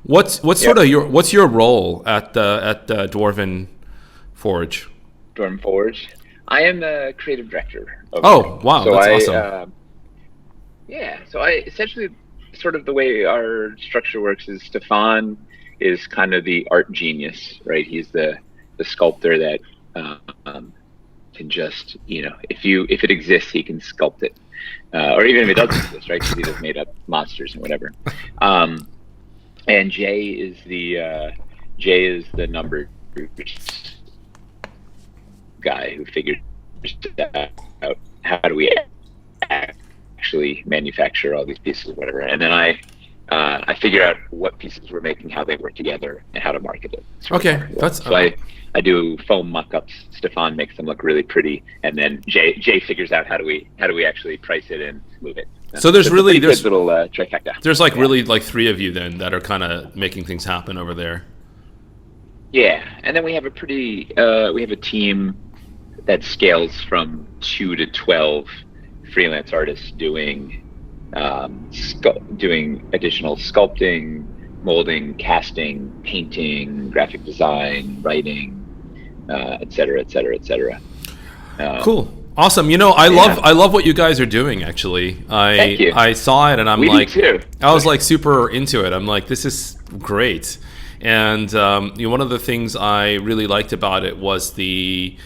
What's sort of what's your role at the Dwarven Forge? Dwarven Forge. I am the creative director. Oh, wow, so that's awesome. So I essentially, sort of the way our structure works is Stefan is kind of the art genius, right? He's the sculptor that can just, if it exists, he can sculpt it, or even if it doesn't exist, right? Because he just made up monsters and whatever. And Jay is the number guy who figured out how do we actually manufacture all these pieces, whatever. And then I figure out what pieces we're making, how they work together, and how to market it. Okay, so I do foam mock-ups. Stefan makes them look really pretty, and then Jay figures out how do we actually price it and move it. So there's really there's little trifecta. There's really like three of you then that are kind of making things happen over there. Yeah, and then we have a team that scales from 2 to 12 freelance artists doing additional sculpting, molding, casting, painting, graphic design, writing, et cetera, et cetera, et cetera. Cool. Awesome. I love what you guys are doing, actually. Thank you. I saw it and I'm do too. I was like super into it. I'm like, this is great. And one of the things I really liked about it was one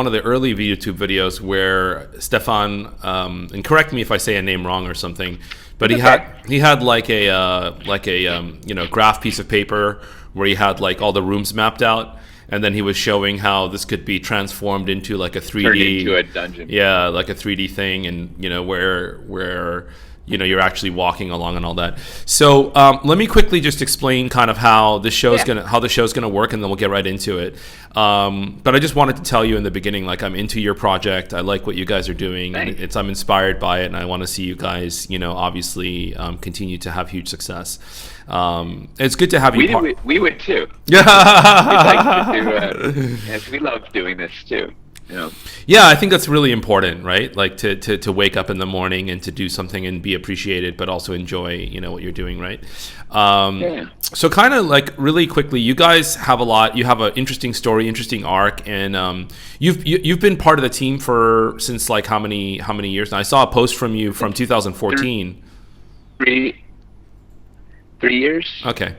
of the early YouTube videos where Stefan, and correct me if I say a name wrong or something, but he had like a graph piece of paper where he had like all the rooms mapped out, and then he was showing how this could be transformed into like a 3D, turned into a dungeon. Yeah, like a 3D thing, and where you're actually walking along and all that. So let me quickly just explain kind of how the show's gonna work, and then we'll get right into it. But I just wanted to tell you in the beginning, like, I'm into your project. I like what you guys are doing, and I'm inspired by it, and I want to see you guys, obviously continue to have huge success. It's good to have you. We would too. Yeah. We'd like to do. Yes, we love doing this too. Yeah, I think that's really important, right? Like to wake up in the morning and to do something and be appreciated, but also enjoy, what you're doing, right? So kind of like really quickly, you guys have you have an interesting story, interesting arc, and you've been part of the team since like how many years now? I saw a post from you from 2014. 3 years. Okay.